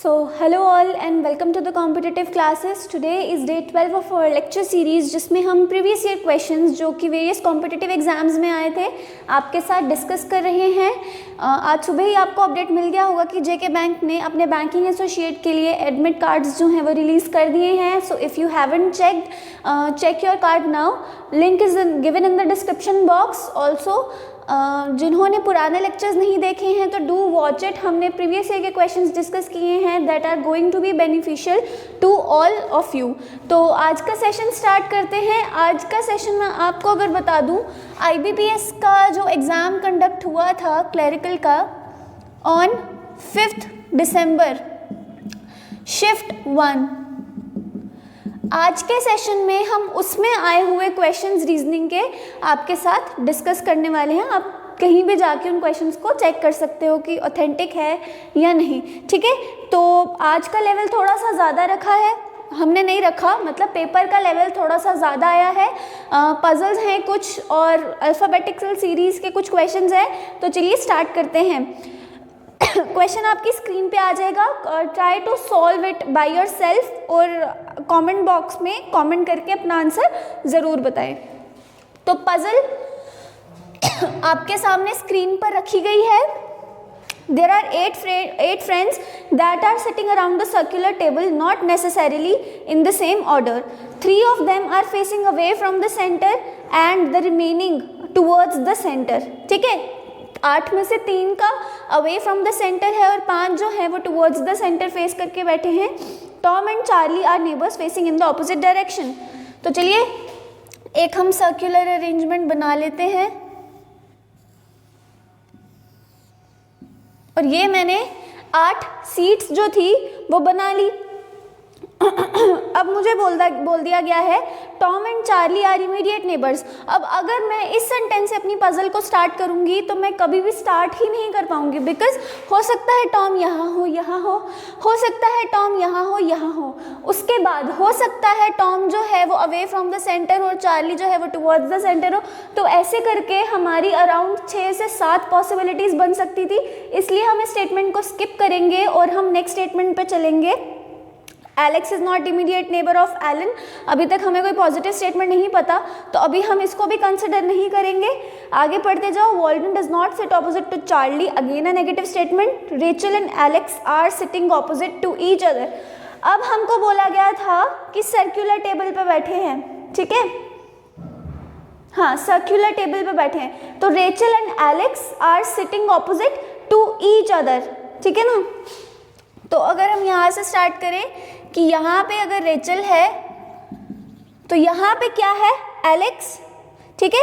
Hello all and welcome to the competitive classes. Today is day 12 of our lecture series जिसमें हम previous year questions जो कि various competitive exams में आए थे आपके साथ डिस्कस कर रहे हैं। आज सुबह ही आपको अपडेट मिल गया होगा कि जेके बैंक ने अपने बैंकिंग एसोसिएट के लिए एडमिट कार्ड्स जो हैं वो रिलीज़ कर दिए हैं। So if you haven't checked check your card now, link is given in the description box. Also जिन्होंने पुराने लेक्चर्स नहीं देखे हैं तो डू वॉच इट। हमने प्रीवियस ईयर के क्वेश्चंस डिस्कस किए हैं that are going to be beneficial to all of you. तो आज का सेशन स्टार्ट करते हैं। आज का सेशन में आपको अगर बता दूं, IBPS का जो एग्ज़ाम कंडक्ट हुआ था क्लरिकल का ऑन 5 दिसंबर, शिफ्ट 1। आज के सेशन में हम उसमें आए हुए क्वेश्चंस रीजनिंग के आपके साथ डिस्कस करने वाले हैं। आप कहीं भी जाके उन क्वेश्चंस को चेक कर सकते हो कि ऑथेंटिक है या नहीं, ठीक है। तो आज का लेवल थोड़ा सा ज़्यादा रखा है, हमने नहीं रखा, मतलब पेपर का लेवल थोड़ा सा ज़्यादा आया है। पजल्स हैं कुछ और अल्फ़ाबेटिकल सीरीज़ के कुछ क्वेश्चंस हैं। तो चलिए स्टार्ट करते हैं। क्वेश्चन आपकी स्क्रीन पे आ जाएगा, try to solve it by yourself और कमेंट बॉक्स में कमेंट करके अपना आंसर ज़रूर बताएं। तो पजल आपके सामने स्क्रीन पर रखी गई है। There are eight friends that are sitting around the circular table, not necessarily in the same order. 3 of them are facing away from the center and the remaining towards the center. ठीक है, 8 में से 3 का away from the centre है और 5 जो है वो टुवर्ड्स द सेंटर फेस करके बैठे हैं। Tom and Charlie are neighbours facing in the opposite direction. तो चलिए एक हम सर्कुलर अरेंजमेंट बना लेते हैं और ये मैंने 8 सीट्स जो थी वो बना ली। अब मुझे बोल दिया गया है Tom and Charlie are immediate neighbours. अब अगर मैं इस सेंटेंस से अपनी पजल को स्टार्ट करूंगी तो मैं कभी भी स्टार्ट ही नहीं कर पाऊंगी, बिकॉज हो सकता है टॉम यहाँ हो सकता है टॉम यहाँ हो, उसके बाद हो सकता है टॉम जो है वो अवे फ्रॉम द सेंटर और चार्ली जो है वो टुवर्ड्स द सेंटर हो। तो ऐसे करके हमारी अराउंड 6 से 7 पॉसिबिलिटीज़ बन सकती थी, इसलिए हम इस स्टेटमेंट को स्किप करेंगे और हम नेक्स्ट स्टेटमेंट पे चलेंगे। Alex is not immediate neighbour of Alan. अभी तक हमें कोई पॉजिटिव स्टेटमेंट नहीं पता तो अभी हम इसको भी कंसिडर नहीं करेंगे। आगे पढ़ते जाओ। Walden does not sit opposite to Charlie, again a negative statement. Rachel and Alex are sitting opposite to each other. अब हमको बोला गया था कि सर्कुलर टेबल पे बैठे हैं, ठीक है, हाँ सर्कुलर टेबल पे बैठे हैं। तो Rachel and Alex are sitting opposite to each other, ठीक है ना। तो अगर हम यहाँ से स्टार्ट करें कि यहाँ पे अगर रेचल है तो यहाँ पे क्या है, एलेक्स, ठीक है।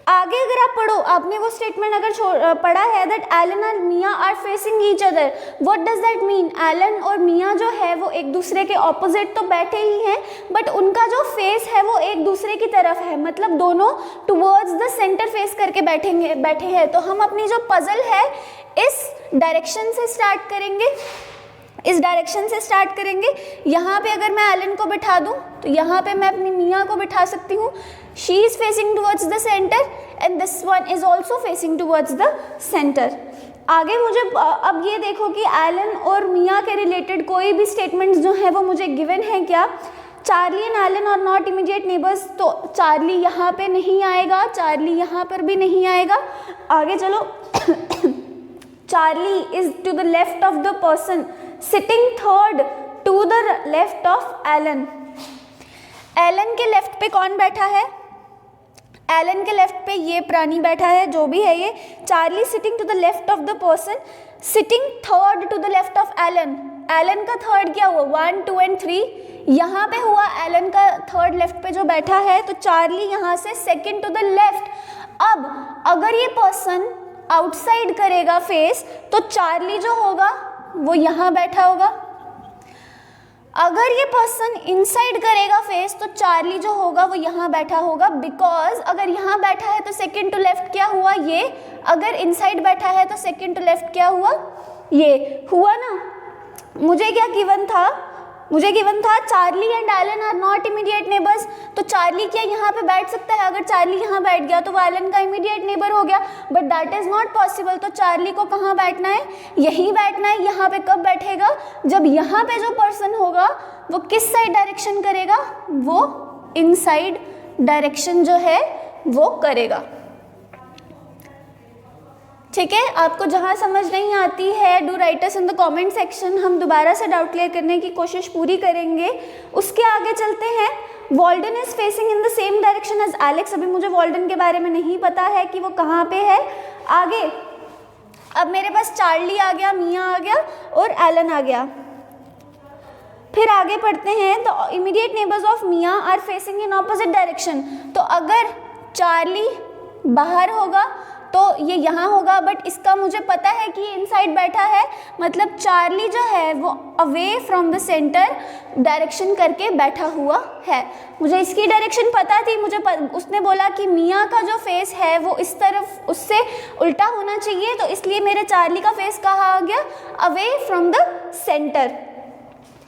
आगे अगर आप पढ़ो, आपने वो स्टेटमेंट अगर पढ़ा है दैट एलन और Mia are facing each other, what does that mean. Alan और मिया जो है वो एक दूसरे के ऑपोजिट तो बैठे ही हैं बट उनका जो फेस है वो एक दूसरे की तरफ है, मतलब दोनों टुवर्ड्स द सेंटर फेस करके बैठे हैं। तो हम अपनी जो पजल है इस डायरेक्शन से स्टार्ट करेंगे, यहाँ पे अगर मैं एलन को बिठा दूँ तो यहाँ पे मैं अपनी मिया को बिठा सकती हूँ। She is facing towards the centre and this one is also facing towards the centre. आगे मुझे अब ये देखो कि एलन और मिया के रिलेटेड कोई भी स्टेटमेंट्स जो हैं वो मुझे गिवन है क्या। Charlie and Alan are not immediate neighbours, तो चार्ली यहाँ पे नहीं आएगा, चार्ली यहाँ पर भी नहीं आएगा। आगे चलो। Charlie is to the left of the person sitting third to the left of Alan. Alan के लेफ्ट पे कौन बैठा है, एलन के लेफ्ट पे ये प्राणी बैठा है, जो भी है ये। Charlie sitting to the left of the person sitting third to the left of Alan. Alan का थर्ड क्या हुआ, 1, 2 and 3 यहाँ पे हुआ। एलन का थर्ड लेफ्ट पे जो बैठा है तो चार्ली यहाँ से सेकेंड टू द लेफ्ट। अब अगर ये पर्सन आउटसाइड करेगा फेस तो चार्ली जो होगा वो यहाँ बैठा होगा। अगर ये पर्सन इनसाइड करेगा फेस तो चार्ली जो होगा वो यहाँ बैठा होगा, बिकॉज अगर यहाँ बैठा है तो सेकंड टू लेफ्ट क्या हुआ, ये। अगर इनसाइड बैठा है तो सेकंड टू लेफ्ट क्या हुआ, ये हुआ ना। मुझे क्या गिवन था, मुझे गिवन था Charlie and Alan are not immediate neighbours, तो चार्ली क्या यहाँ पे बैठ सकता है? अगर चार्ली यहाँ बैठ गया तो वो एलन का इमीडिएट नेबर हो गया, but that is not possible. तो चार्ली को कहाँ बैठना है? यहीं बैठना है। यहाँ पे कब बैठेगा? जब यहाँ पे जो पर्सन होगा वो किस साइड डायरेक्शन करेगा? वो इनसाइड डायरेक्शन जो है वो करेगा। ठीक है, आपको जहाँ समझ नहीं आती है do right us in the comment section, हम दोबारा से डाउट क्लियर करने की कोशिश पूरी करेंगे। उसके आगे चलते हैं। Walden is facing in the same direction as Alex. अभी मुझे वॉल्डन के बारे में नहीं पता है कि वो कहाँ पे है। आगे अब मेरे पास चार्ली आ गया, मिया आ गया और एलन आ गया। फिर आगे पढ़ते हैं। The immediate neighbours of Mia are facing in opposite direction. तो अगर चार्ली बाहर होगा तो ये यहाँ होगा, बट इसका मुझे पता है कि ये इनसाइड बैठा है, मतलब चार्ली जो है वो away from the centre direction करके बैठा हुआ है। मुझे इसकी डायरेक्शन पता थी। उसने बोला कि मिया का जो फेस है वो इस तरफ उससे उल्टा होना चाहिए, तो इसलिए मेरे चार्ली का फेस कहाँ आ गया? Away from the centre.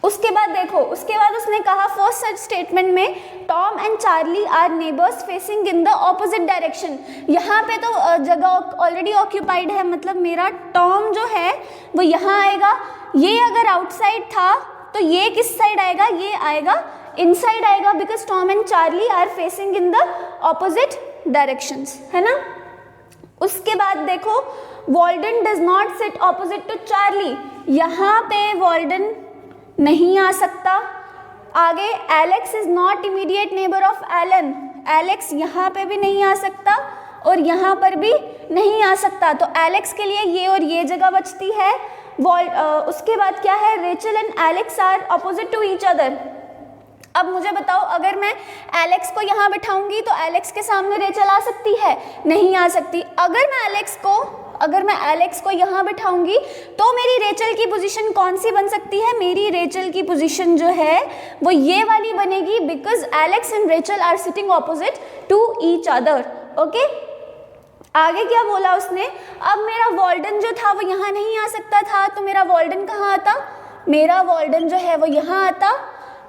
उसके बाद देखो, उसके बाद उसने कहा फर्स्ट सच स्टेटमेंट में Tom and Charlie are neighbours facing in the opposite direction. यहाँ पे तो जगह ऑलरेडी ऑक्यूपाइड है, मतलब मेरा टॉम जो है वो यहाँ आएगा। ये अगर आउटसाइड था तो ये किस साइड आएगा? ये आएगा इनसाइड आएगा, because Tom and Charlie are facing in the opposite directions, है ना। उसके बाद देखो Walden does not sit opposite to Charlie. यहाँ पे वॉल्डन नहीं आ सकता। आगे Alex is not immediate neighbour of Alan. Alex यहाँ पे भी नहीं आ सकता और यहाँ पर भी नहीं आ सकता, तो एलेक्स के लिए ये और ये जगह बचती है। उसके बाद क्या है? Rachel and Alex are opposite to each other. अब मुझे बताओ, अगर मैं एलेक्स को यहाँ बिठाऊंगी तो एलेक्स के सामने रेचल आ सकती है? नहीं आ सकती। अगर मैं एलेक्स को यहाँ बिठाऊंगी तो मेरी रेचल की पोजीशन कौन सी बन सकती है? मेरी रेचल की पोजीशन जो है वो ये वाली बनेगी, because Alex and Rachel are sitting opposite to each other. Okay, आगे क्या बोला उसने? अब मेरा वॉल्डन जो था वो यहाँ नहीं आ सकता था, तो मेरा वॉल्डन कहाँ आता? मेरा वॉल्डन जो है वो यहाँ आता।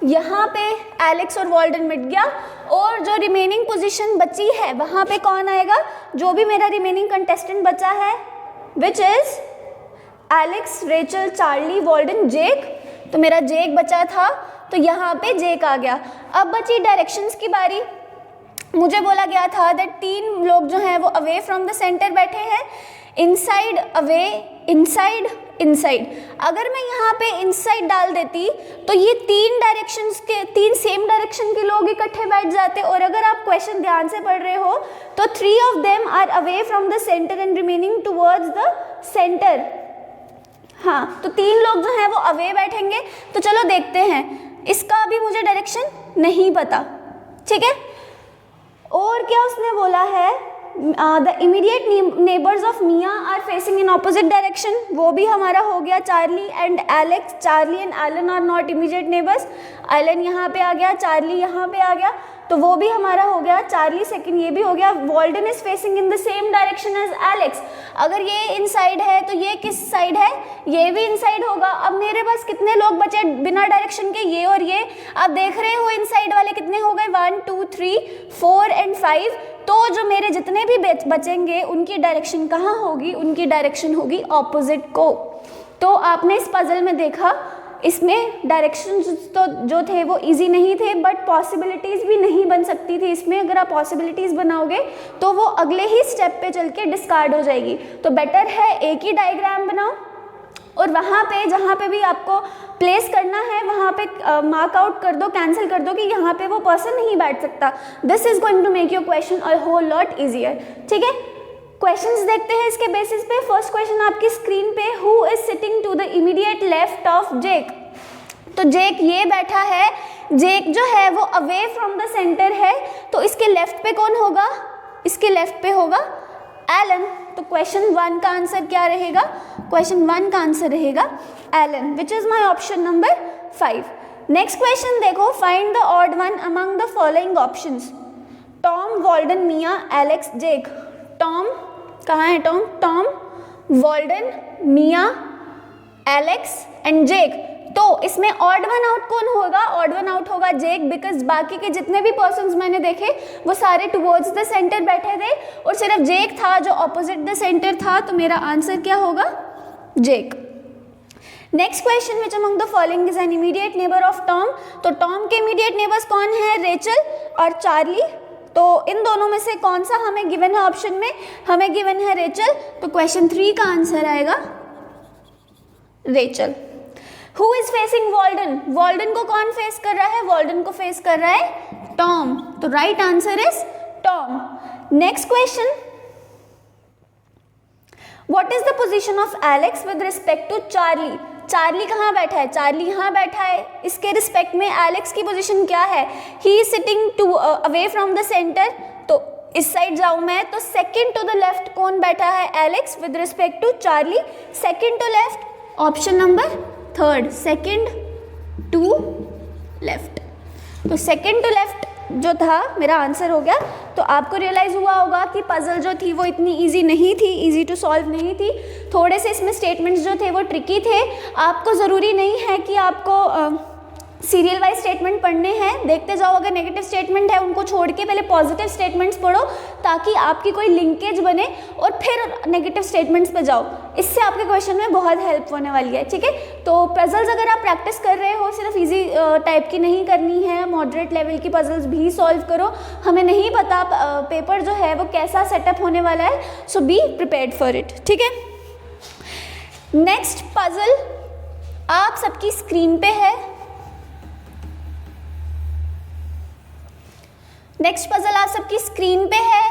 यहाँ पे एलेक्स और वॉल्डन मिट गया, और जो रिमेनिंग पोजीशन बची है वहाँ पे कौन आएगा? जो भी मेरा रिमेनिंग कंटेस्टेंट बचा है, which is Alex, Rachel, Charlie, Walden, Jake. तो मेरा जेक बचा था, तो यहाँ पे जेक आ गया। अब बची डायरेक्शंस की बारी। मुझे बोला गया था दैट 3 लोग जो हैं वो अवे फ्रॉम द सेंटर बैठे हैं, इनसाइड, अवे, इनसाइड, इनसाइड। अगर मैं यहाँ पे इनसाइड डाल देती तो ये 3 डायरेक्शंस के 3 सेम डायरेक्शन के लोग इकट्ठे बैठ जाते, और अगर आप क्वेश्चन ध्यान से पढ़ रहे हो तो 3 of them are away from the centre and remaining towards the centre. हाँ, तो 3 लोग जो हैं वो अवे बैठेंगे। तो चलो देखते हैं, इसका अभी मुझे डायरेक्शन नहीं पता, ठीक है। और क्या उसने बोला है? The immediate neighbours of Mia are facing in opposite direction, वो भी हमारा हो गया। Charlie and Alex, Charlie and Alan are not immediate neighbours. Alan यहाँ पे आ गया, चार्ली यहाँ पे आ गया, तो वो भी हमारा हो गया। चार्ली सेकंड, ये भी हो गया। Walden is facing in the same direction as Alex. अगर ये इनसाइड है तो ये किस साइड है? ये भी इनसाइड होगा। अब मेरे पास कितने लोग बचे बिना डायरेक्शन के? ये और ये। आप देख रहे हो इनसाइड वाले कितने हो गए? 1 2 3 4 एंड 5। तो जो मेरे जितने भी बचेंगे उनकी डायरेक्शन कहाँ होगी? उनकी डायरेक्शन होगी ऑपोजिट को। तो आपने इस पजल में देखा, इसमें डायरेक्शन तो जो थे वो इजी नहीं थे, बट पॉसिबिलिटीज़ भी नहीं बन सकती थी इसमें। अगर आप पॉसिबिलिटीज़ बनाओगे तो वो अगले ही स्टेप पे चल के डिस्कार्ड हो जाएगी। तो बेटर है एक ही डायग्राम बनाओ, और वहाँ पे जहाँ पे भी आपको प्लेस करना है वहाँ पे मार्क आउट कर दो, कैंसिल कर दो कि यहाँ पे वो पर्सन नहीं बैठ सकता। This is going to make your question a whole lot easier, ठीक है। क्वेश्चंस देखते हैं इसके बेसिस पे। फर्स्ट क्वेश्चन आपकी स्क्रीन पे, who is sitting to the immediate left of Jake. तो जेक ये बैठा है, जेक जो है वो अवे फ्रॉम द सेंटर है, तो इसके लेफ्ट पे कौन होगा? इसके लेफ्ट पे होगा एलन। तो क्वेश्चन 1 का आंसर क्या रहेगा? क्वेश्चन 1 का आंसर रहेगा Alan, which is my option number 5। Next question देखो, find the odd one among the following options. Tom, Walden, Mia, Alex, Jake. Tom कहाँ है? Tom, Walden, Mia, Alex and Jake. तो इसमें odd one out कौन होगा? Odd one out होगा जेक, because बाकी के जितने भी पर्सन्स मैंने देखे वो सारे टुवर्ड्स द सेंटर बैठे थे और सिर्फ जेक था जो ऑपोजिट द सेंटर था, तो मेरा आंसर क्या होगा? Jake. Next question, which among the following is an immediate neighbour of Tom? तो टॉम के इमीडिएट नेबर्स कौन है? रेचल और चार्ली। तो इन दोनों में से कौन सा हमें गिवन है? ऑप्शन में हमें गिवन है रेचल, तो क्वेश्चन 3 का आंसर आएगा Rachel. Who is facing Walden? Walden को कौन फेस कर रहा है? वॉल्डन को फेस कर रहा है टॉम, तो right answer is Tom. Next question, what is the position of Alex with respect to Charlie? Charlie कहाँ बैठा है? चार्ली यहाँ बैठा है, इसके रिस्पेक्ट में एलेक्स की पोजीशन क्या है? He is sitting two away from the centre, तो इस साइड जाऊँ मैं तो सेकेंड टू द लेफ्ट कौन बैठा है? Alex with respect to Charlie, second to left, option number 3, second to left. तो सेकेंड टू लेफ्ट जो था मेरा आंसर हो गया। तो आपको रियलाइज़ हुआ होगा कि पजल जो थी वो इतनी इजी नहीं थी, इजी टू सॉल्व नहीं थी, थोड़े से इसमें स्टेटमेंट्स जो थे वो ट्रिकी थे। आपको ज़रूरी नहीं है कि आपको सीरियल वाइज स्टेटमेंट पढ़ने हैं, देखते जाओ, अगर नेगेटिव स्टेटमेंट है उनको छोड़ के पहले पॉजिटिव स्टेटमेंट्स पढ़ो ताकि आपकी कोई लिंकेज बने और फिर नेगेटिव स्टेटमेंट्स पे जाओ, इससे आपके क्वेश्चन में बहुत हेल्प होने वाली है, ठीक है। तो पजल्स अगर आप प्रैक्टिस कर रहे हो, सिर्फ इजी टाइप की नहीं करनी है, मॉडरेट लेवल की पजल्स भी सॉल्व करो। हमें नहीं पता पेपर जो है वो कैसा सेटअप होने वाला है, सो बी प्रिपेयर्ड फॉर इट, ठीक है। नेक्स्ट पजल आप सबकी स्क्रीन पे है। नेक्स्ट पजल आप सबकी स्क्रीन पे है,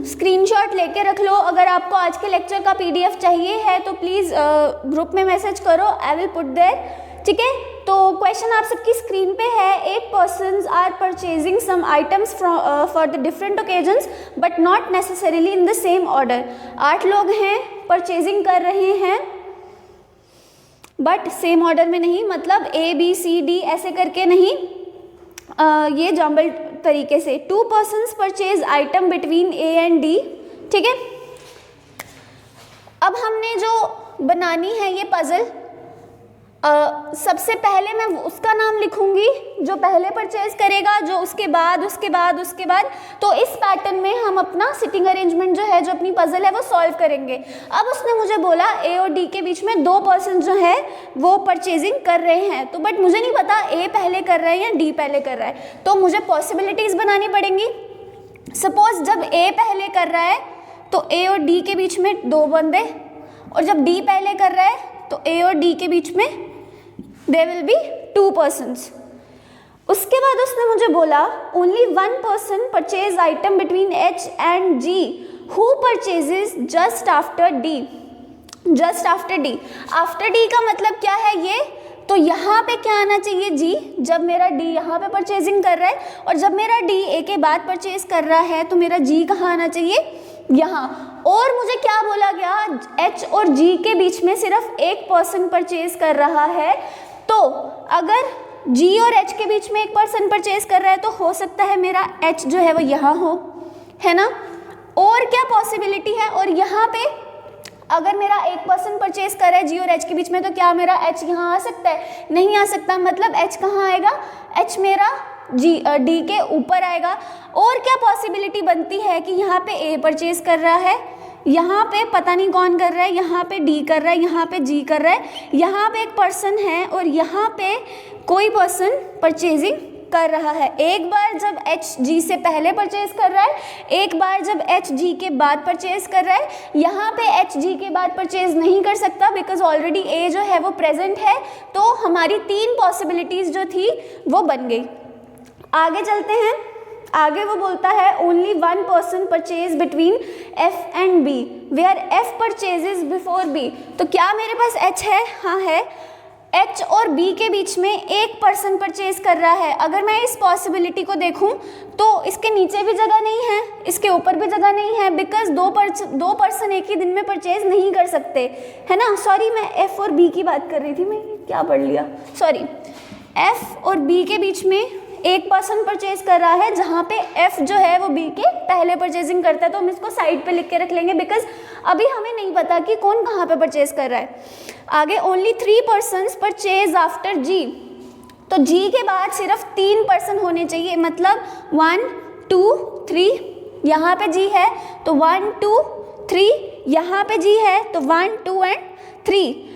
स्क्रीनशॉट लेके रख लो। अगर आपको आज के लेक्चर का पीडीएफ चाहिए है तो प्लीज़ ग्रुप में मैसेज करो, आई विल पुट देयर, ठीक है। तो क्वेश्चन आप सबकी स्क्रीन पे है, 8 persons are purchasing some items for the different occasions but not necessarily in the same order. 8 लोग हैं, परचेजिंग कर रहे हैं बट सेम ऑर्डर में नहीं, मतलब ABCD ऐसे करके नहीं, ये जम्बल तरीके से। 2 persons purchase item between A and D, ठीक है। अब हमने जो बनानी है ये पजल, सबसे पहले मैं उसका नाम लिखूंगी जो पहले परचेज करेगा, जो उसके बाद उसके बाद उसके बाद, तो इस पैटर्न में हम अपना सिटिंग अरेंजमेंट जो है, जो अपनी पजल है वो सॉल्व करेंगे। अब उसने मुझे बोला A और D के बीच में 2 पर्सन जो है वो परचेजिंग कर रहे हैं, तो बट मुझे नहीं पता A पहले कर रहा है या D पहले कर रहा है, तो मुझे पॉसिबिलिटीज़ बनानी पड़ेंगी। सपोज जब A पहले कर रहा है तो A और D के बीच में 2 बंदे, और जब D पहले कर रहा है तो A और D के बीच में there will be 2 persons। उसके बाद उसने मुझे बोला only 1 person purchase item between H and G who purchases just after D। just after D, after D का मतलब क्या है ये, तो यहाँ पे क्या आना चाहिए G, जब मेरा D यहाँ पे परचेजिंग कर रहा है, और जब मेरा D A के बाद परचेज कर रहा है तो मेरा G कहाँ आना चाहिए, यहाँ। और मुझे क्या बोला गया, H और G के बीच में सिर्फ 1 पर्सन परचेज कर रहा है, तो अगर G और H के बीच में 1 पर्सन परचेज कर रहा है तो हो सकता है मेरा H जो है वो यहाँ हो, है ना। और क्या पॉसिबिलिटी है, और यहाँ पे अगर मेरा 1 पर्सन परचेज कर रहा है G और H के बीच में, तो क्या मेरा H यहाँ आ सकता है, नहीं आ सकता, मतलब H कहाँ आएगा, H मेरा D के ऊपर आएगा। और क्या पॉसिबिलिटी बनती है कि यहाँ पे A परचेज कर रहा है, यहाँ पे पता नहीं कौन कर रहा है, यहाँ पे D कर रहा है, यहाँ पे G कर रहा है, यहाँ पे 1 पर्सन है और यहाँ पे कोई पर्सन परचेजिंग कर रहा है। एक बार जब H G से पहले परचेज कर रहा है, एक बार जब H G के बाद परचेज कर रहा है। यहाँ पे H G के बाद परचेज नहीं कर सकता बिकॉज ऑलरेडी A जो है वो प्रेजेंट है, तो हमारी 3 पॉसिबिलिटीज़ जो थी वो बन गई। आगे चलते हैं, आगे वो बोलता है only 1 person purchase between F and B where F purchases before B। तो क्या मेरे पास H है, हाँ है, H और B के बीच में 1 पर्सन परचेज कर रहा है। अगर मैं इस पॉसिबिलिटी को देखूं तो इसके नीचे भी जगह नहीं है, इसके ऊपर भी जगह नहीं है, बिकॉज 2 पर्सन एक ही दिन में परचेज नहीं कर सकते, है ना। सॉरी, मैं F और B की बात कर रही थी, मैं क्या पढ़ लिया, सॉरी। F और B के बीच में एक पर्सन परचेज कर रहा है, जहाँ पे एफ जो है वो बी के पहले परचेजिंग करता है, तो हम इसको साइड पे लिख के रख लेंगे बिकॉज अभी हमें नहीं पता कि कौन कहाँ पे परचेज कर रहा है। आगे ओनली 3 पर्सन्स परचेज आफ्टर जी, तो जी के बाद सिर्फ 3 पर्सन होने चाहिए, मतलब 1 2 3, यहाँ पे जी है तो 1 2 3, यहाँ पे जी है तो 1 2 एंड 3।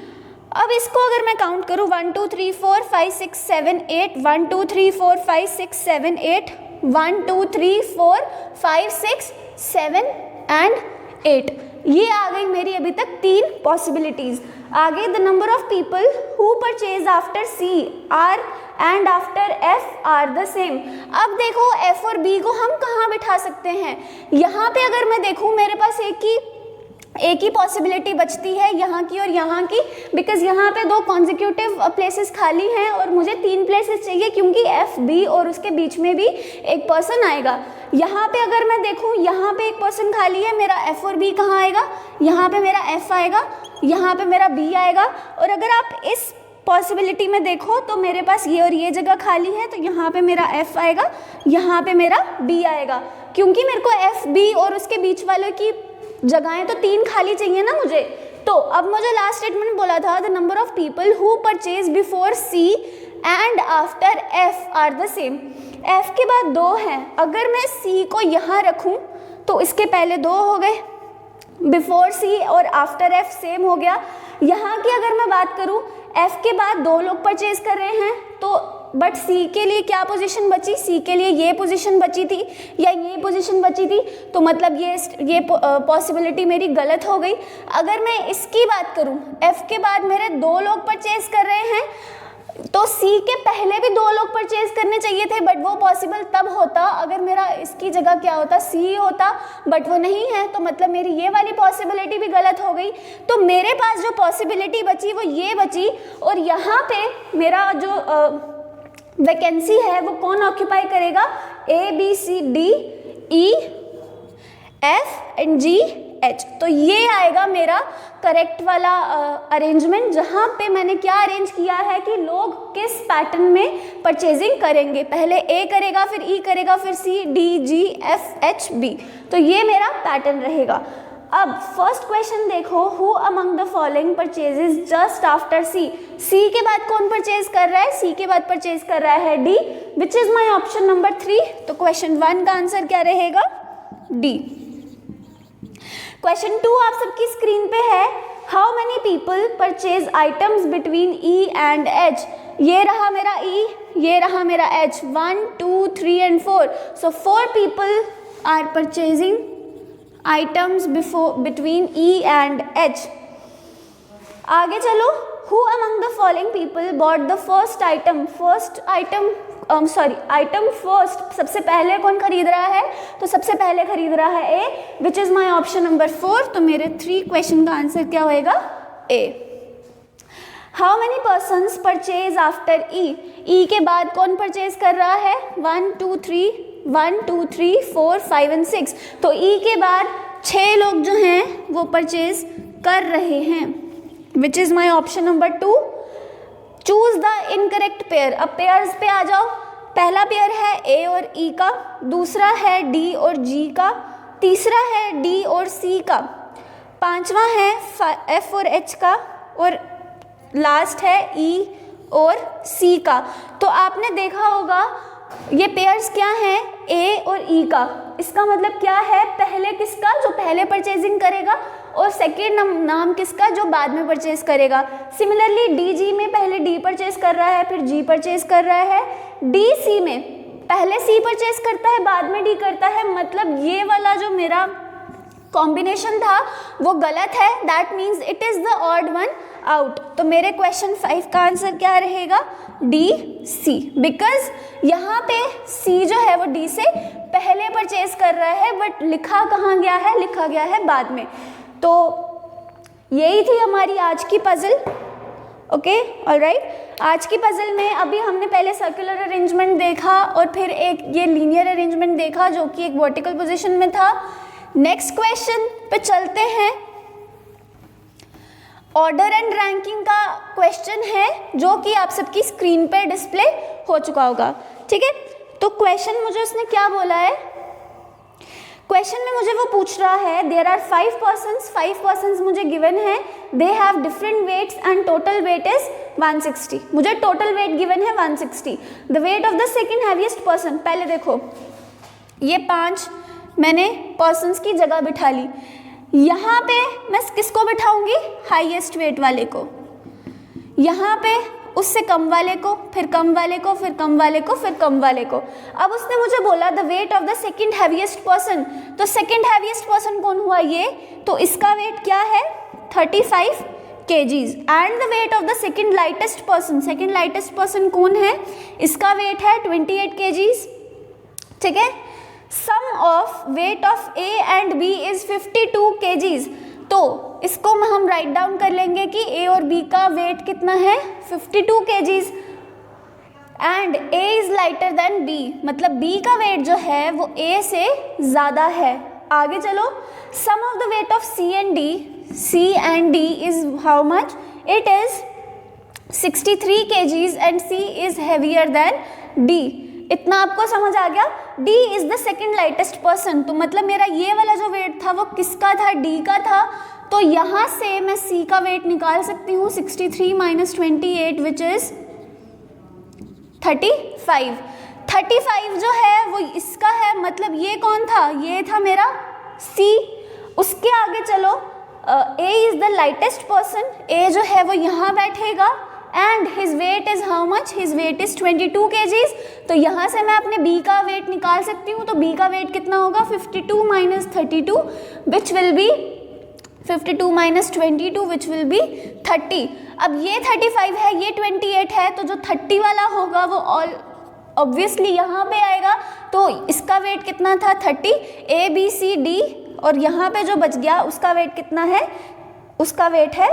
अब इसको अगर मैं काउंट करूँ 1 2 3 4 5 6 7 8, 1 2 3 4 5 6 7 8, 1 2 3 4 5 6 7 एंड 8, ये आ गई मेरी अभी तक 3 पॉसिबिलिटीज। आगे the number of people who purchase after C are and after F are the same. अब देखो एफ और बी को हम कहाँ बिठा सकते हैं, यहाँ पे अगर मैं देखूँ मेरे पास एक ही पॉसिबिलिटी बचती है यहाँ की और यहाँ की, बिकॉज यहाँ पे 2 कॉन्जिक्यूटिव प्लेसेस खाली हैं और मुझे 3 प्लेसेस चाहिए क्योंकि एफ बी और उसके बीच में भी एक पर्सन आएगा। यहाँ पे अगर मैं देखूँ यहाँ पे एक पर्सन खाली है, मेरा एफ और बी कहाँ आएगा, यहाँ पे मेरा एफ आएगा, यहाँ पे मेरा बी आएगा। और अगर आप इस पॉसिबिलिटी में देखो तो मेरे पास ये और ये जगह खाली है, तो यहाँ पे मेरा एफ आएगा, यहाँ पे मेरा बी आएगा, क्योंकि मेरे को एफ बी और उसके बीच वालों की जगहें तो 3 खाली चाहिए ना मुझे। तो अब मुझे लास्ट स्टेटमेंट बोला था the number of people who purchase before C and after F are the same. F के बाद 2 हैं, अगर मैं सी को यहाँ रखूँ तो इसके पहले 2 हो गए, बिफोर सी और आफ्टर एफ सेम हो गया। यहाँ की अगर मैं बात करूँ एफ के बाद 2 लोग परचेज कर रहे हैं, तो बट सी के लिए क्या पोजीशन बची, सी के लिए ये पोजीशन बची थी या ये पोजीशन बची थी, तो मतलब ये पॉसिबिलिटी मेरी गलत हो गई। अगर मैं इसकी बात करूं एफ के बाद मेरे 2 लोग परचेज कर रहे हैं, तो सी के पहले भी 2 लोग परचेज करने चाहिए थे, बट वो पॉसिबल तब होता अगर मेरा इसकी जगह क्या होता, सी होता, बट वो नहीं है, तो मतलब मेरी ये वाली पॉसिबिलिटी भी गलत हो गई। तो मेरे पास जो पॉसिबिलिटी बची वो ये बची, और यहाँ पे मेरा जो वैकेंसी है वो कौन ऑक्यूपाई करेगा, A B C D E F and G H. तो ये आएगा मेरा करेक्ट वाला अरेंजमेंट, जहाँ पे मैंने क्या अरेंज किया है कि लोग किस पैटर्न में परचेजिंग करेंगे, पहले ए करेगा, फिर ई करेगा, फिर C D G F H B. तो ये मेरा पैटर्न रहेगा। अब फर्स्ट क्वेश्चन देखो, who among the following purchases just after C. C के बाद कौन परचेज कर रहा है, सी के बाद परचेज कर रहा है D, which is my option number 3। तो क्वेश्चन 1 का आंसर क्या रहेगा, डी। क्वेश्चन 2 आप सबकी स्क्रीन पे है, how many people purchase items between E and H. ये रहा मेरा ई, ये रहा मेरा H, 1 2 3 and 4। So 4 people are purchasing items between E and H। आगे चलो, who among the following people bought the first item सबसे पहले कौन खरीद रहा है, तो सबसे पहले खरीद रहा है A, which is my option number 4। तो मेरे 3 क्वेश्चन का आंसर क्या होएगा, A। How many persons purchase after E? E के बाद कौन परचेज कर रहा है, 1 2 3 4 5 एंड 6। तो ई के बाद 6 लोग जो हैं वो परचेज कर रहे हैं, which is my option number 2। Choose the incorrect pair. अब पेयर्स पे आ जाओ, पहला पेयर है ए और ई का, दूसरा है डी और जी का, तीसरा है डी और सी का, पांचवा है एफ और एच का, और लास्ट है ई और सी का। तो आपने देखा होगा ये पेयर्स क्या हैं, ए और ई का। इसका मतलब क्या है, पहले किसका, जो पहले परचेजिंग करेगा, और सेकेंड नाम किसका, जो बाद में परचेज करेगा। सिमिलरली डी जी में पहले डी परचेज कर रहा है, फिर जी परचेज कर रहा है। डी सी में पहले सी परचेज करता है, बाद में डी करता है। मतलब ये वाला जो मेरा कॉम्बिनेशन था वो गलत है, that means it is the odd one out. तो मेरे क्वेश्चन 5 का आंसर क्या रहेगा, डी सी, बिकॉज यहाँ पे सी जो है वो डी से पहले परचेज कर रहा है, बट लिखा कहाँ गया है, लिखा गया है बाद में। तो यही थी हमारी आज की पजल। Okay, alright. आज की पजल में अभी हमने पहले सर्कुलर अरेंजमेंट देखा और फिर एक ये लीनियर अरेंजमेंट देखा जो कि एक वर्टिकल पोजीशन में था। नेक्स्ट क्वेश्चन पे चलते हैं। ऑर्डर एंड रैंकिंग का क्वेश्चन है जो कि आप सबकी स्क्रीन पे डिस्प्ले हो चुका होगा, ठीक है। तो क्वेश्चन मुझे उसने क्या बोला है, क्वेश्चन में मुझे वो पूछ रहा है देयर आर 5 पर्सन्स मुझे गिवन है, they have different weights and total weight is 160। मुझे टोटल वेट गिवन है 160। The weight of the second heaviest person, पहले देखो ये 5 मैंने पर्सन्स की जगह बिठा ली, यहाँ पे मैं किसको बिठाऊंगी, हाईएस्ट वेट वाले को, यहाँ पे उससे कम वाले को, फिर कम वाले को, फिर कम वाले को, फिर कम वाले को। अब उसने मुझे बोला the weight of the second heaviest person, तो सेकेंड हैवीएस्ट पर्सन कौन हुआ ये, तो इसका वेट क्या है 35 kgs and the weight of the second lightest person कौन है, इसका वेट है 28 kgs, ठीक है। Sum of weight of A and B is 52 kgs, तो इसको हम राइट डाउन कर लेंगे कि ए और बी का वेट कितना है 52 kgs and A is lighter than B, मतलब बी का वेट जो है वो ए से ज़्यादा है। आगे चलो, sum of the weight of C and D is how much, it is 63 kgs and C is heavier than D. इतना आपको समझ आ गया। D is the second lightest person, तो मतलब मेरा ये वाला जो वेट था वो किसका था, D का था। तो यहाँ से मैं C का वेट निकाल सकती हूँ 63 माइनस 28 विच इज 35। 35 जो है वो इसका है, मतलब ये कौन था, ये था मेरा C। उसके आगे चलो, A is the lightest person, A जो है वो यहाँ बैठेगा and his weight is how much, his weight is 22 kgs। तो यहाँ से मैं अपने B का वेट निकाल सकती हूँ, तो B का वेट कितना होगा 52 minus 32 which will be 52 minus 22 which will be 30। अब ये 35 है, ये 28 है, तो जो 30 वाला होगा वो ऑल ऑब्वियसली यहाँ पे आएगा। तो इसका वेट कितना था 30, A B C D, और यहाँ पे जो बच गया उसका वेट कितना है, उसका वेट है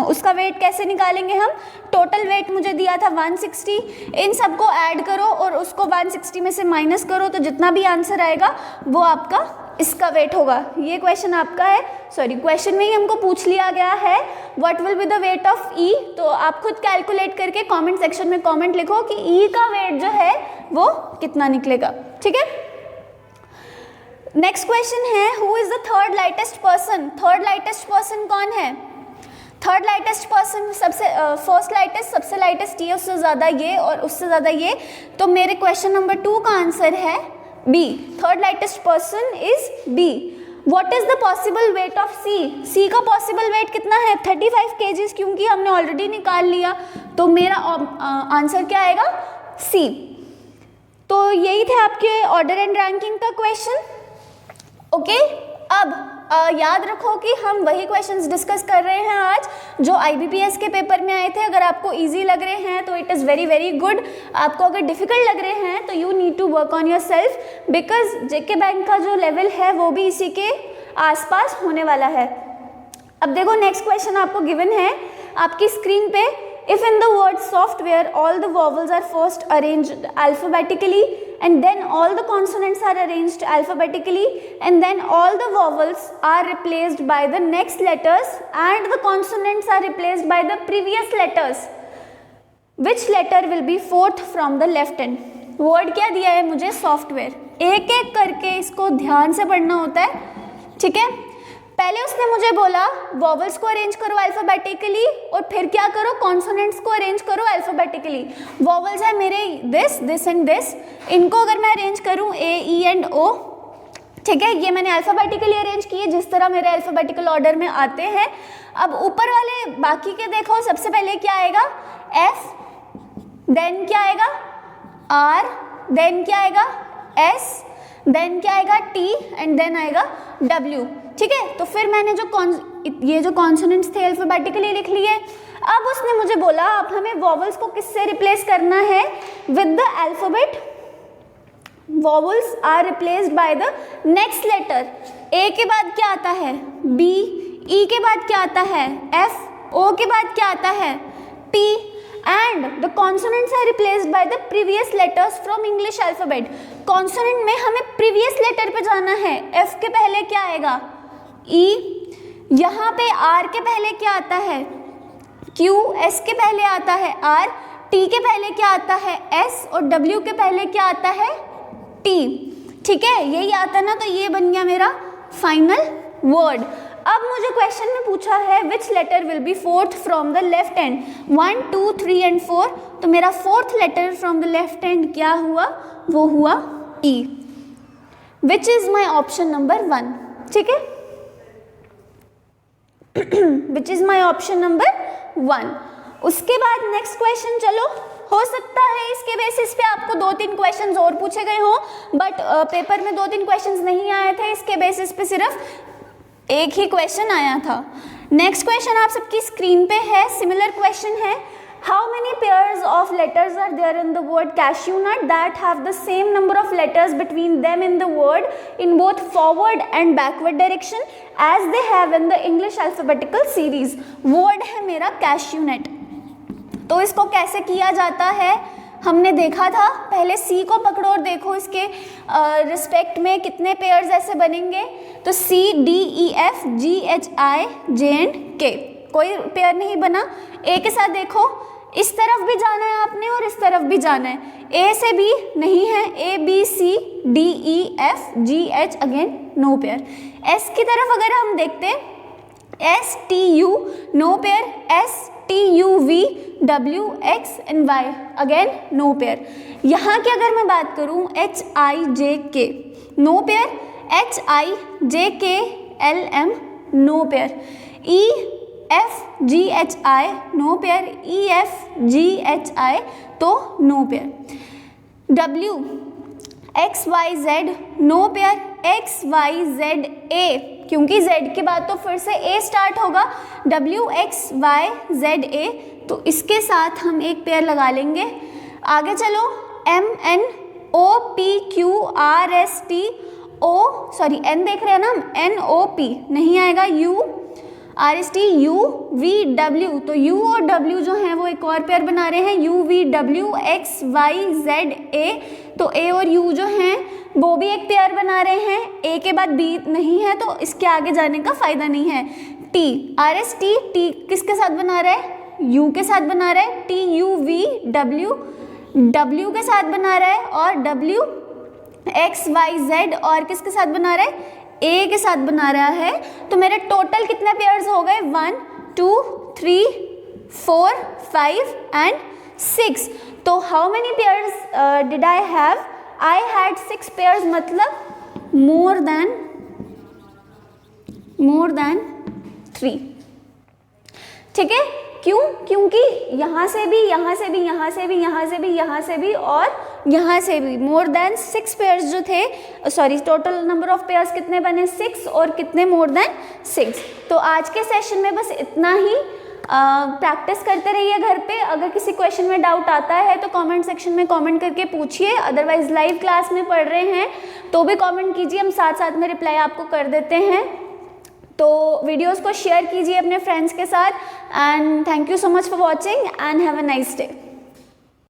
उसका वेट कैसे निकालेंगे हम, टोटल वेट मुझे दिया था 160, इन सबको ऐड करो और उसको 160 में से माइनस करो, तो जितना भी आंसर आएगा वो आपका इसका वेट होगा। ये क्वेश्चन आपका है, सॉरी क्वेश्चन में ही हमको पूछ लिया गया है what will be the weight of E. तो आप खुद कैलकुलेट करके कमेंट सेक्शन में कमेंट लिखो कि ई का वेट जो है वो कितना निकलेगा, ठीक है। नेक्स्ट क्वेश्चन है who is the third lightest person. Third lightest person कौन है, थर्ड लाइटेस्ट पर्सन सबसे फर्स्ट लाइटेस्ट, सबसे लाइटेस्ट ये, उससे ज़्यादा ये और उससे ज़्यादा ये। तो मेरे क्वेश्चन नंबर 2 का आंसर है B, third lightest person is B. What is the possible weight of C, C का पॉसिबल वेट कितना है 35 kgs, क्योंकि हमने ऑलरेडी निकाल लिया, तो मेरा आंसर क्या आएगा सी। तो यही थे आपके ऑर्डर एंड रैंकिंग का क्वेश्चन, ओके। अब याद रखो कि हम वही क्वेश्चंस डिस्कस कर रहे हैं आज जो IBPS के पेपर में आए थे। अगर आपको इजी लग रहे हैं तो it is very very good, आपको अगर डिफ़िकल्ट लग रहे हैं तो you need to work on yourself, because JK bank का जो लेवल है वो भी इसी के आसपास होने वाला है। अब देखो नेक्स्ट क्वेश्चन आपको गिवन है आपकी स्क्रीन पे, if in the word software all the vowels are first arranged alphabetically and then all the consonants are arranged alphabetically and then all the vowels are replaced by the next letters and the consonants are replaced by the previous letters, which letter will be fourth from the left hand। Word क्या दिया है मुझे software, एक एक करके इसको ध्यान से पढ़ना होता है, ठीक है। पहले उसने मुझे बोला वॉवल्स को अरेंज करो अल्फाबेटिकली और फिर क्या करो कॉन्सोनेंट्स को अरेंज करो अल्फाबेटिकली। वॉवल्स है मेरे दिस एंड दिस, इनको अगर मैं अरेंज करूं A E एंड O, ठीक है, ये मैंने अल्फाबेटिकली अरेंज किए जिस तरह मेरे अल्फाबेटिकल ऑर्डर में आते हैं। अब ऊपर वाले बाकी के देखो, सबसे पहले क्या आएगा F, देन क्या आएगा R, देन क्या आएगा S, देन क्या आएगा T एंड देन आएगा W, ठीक है। तो फिर मैंने ये जो कॉन्सोनेंट्स थे अल्फाबेटिकली लिख लिए। अब उसने मुझे बोला अब हमें वॉवल्स को किससे रिप्लेस करना है, with the alphabet vowels are replaced by the next letter. A के बाद क्या आता है B, E के बाद क्या आता है F, O के बाद क्या आता है P and the consonants are replaced by the previous letters from English alphabet। Consonant में हमें प्रीवियस लेटर पे जाना है। F के पहले क्या आएगा E, यहाँ पे R के पहले क्या आता है Q, S के पहले आता है R, टी के पहले क्या आता है एस और डब्ल्यू के पहले क्या आता है टी, ठीक है, यही आता ना, तो ये बन गया मेरा फाइनल वर्ड। अब मुझे क्वेश्चन में पूछा है which letter will be fourth from the left hand, 1 2 3 and 4, तो मेरा fourth letter from the left hand क्या हुआ, वो हुआ E, which is my option number 1, ठीक है, which is my option number 1। उसके बाद नेक्स्ट क्वेश्चन, चलो हो सकता है इसके बेसिस पे आपको 2-3 क्वेश्चंस और पूछे गए हों, बट पेपर में 2-3 क्वेश्चंस नहीं आए थे, इसके बेसिस पे सिर्फ एक ही क्वेश्चन आया था। नेक्स्ट क्वेश्चन आप सबकी स्क्रीन पे है, सिमिलर क्वेश्चन है, how many pairs of letters are there in the word cashew nut that have the same number of letters between them in the word in both forward and backward direction as they have in the English alphabetical series. Word है मेरा cashew नट, तो इसको कैसे किया जाता है हमने देखा था, पहले सी को पकड़ो और देखो इसके रिस्पेक्ट में कितने पेयर्स ऐसे बनेंगे, तो C D E F G H I J and K, कोई पेयर नहीं बना। ए के साथ देखो, इस तरफ भी जाना है आपने और इस तरफ भी जाना है, ए से बी नहीं है, A B C D E F G H again no pair. S की तरफ अगर हम देखते हैं S T U no pair, S T U V W X and Y again no pair. यहाँ की अगर मैं बात करूँ H I J K no pair, H I J K L M no pair, E F G H I no pair, E F G H I तो no pair, W X Y Z no pair, X Y Z A, क्योंकि z के बाद तो फिर से a start होगा, W X Y Z A, तो इसके साथ हम एक पेयर लगा लेंगे। आगे चलो, M N O P Q R S T O, sorry N देख रहे हैं ना हम, एन ओ पी नहीं आएगा, U R S T U V W, तो यू और डब्ल्यू जो हैं वो एक और पेयर बना रहे हैं, U V W X Y Z A, तो ए और यू जो हैं वो भी एक पेयर बना रहे हैं, ए के बाद बी नहीं है तो इसके आगे जाने का फायदा नहीं है। T R S T, T किसके साथ बना रहा है, यू के साथ बना रहा है, T U V W W के साथ बना रहा है, और डब्ल्यू एक्स वाई जेड और किसके साथ बना रहा है, ए के साथ बना रहा है। तो मेरे टोटल कितने पेयर्स हो गए, 1 2 3 4 5 एंड 6। तो how many pairs did I have, I had 6 pairs, मतलब मोर देन 3, ठीक है। क्यों, क्योंकि यहाँ से भी, यहाँ से भी, यहाँ से भी, यहाँ से भी, यहाँ से भी और यहाँ से भी मोर देन 6 पेयर्स जो थे, sorry total number of pairs कितने बने 6 और कितने मोर देन 6। तो आज के सेशन में बस इतना ही, प्रैक्टिस करते रहिए घर पे। अगर किसी क्वेश्चन में डाउट आता है तो कमेंट सेक्शन में कमेंट करके पूछिए, अदरवाइज लाइव क्लास में पढ़ रहे हैं तो भी कमेंट कीजिए, हम साथ साथ में रिप्लाई आपको कर देते हैं। तो वीडियोस को शेयर कीजिए अपने फ्रेंड्स के साथ, and thank you so much for watching and have a nice day.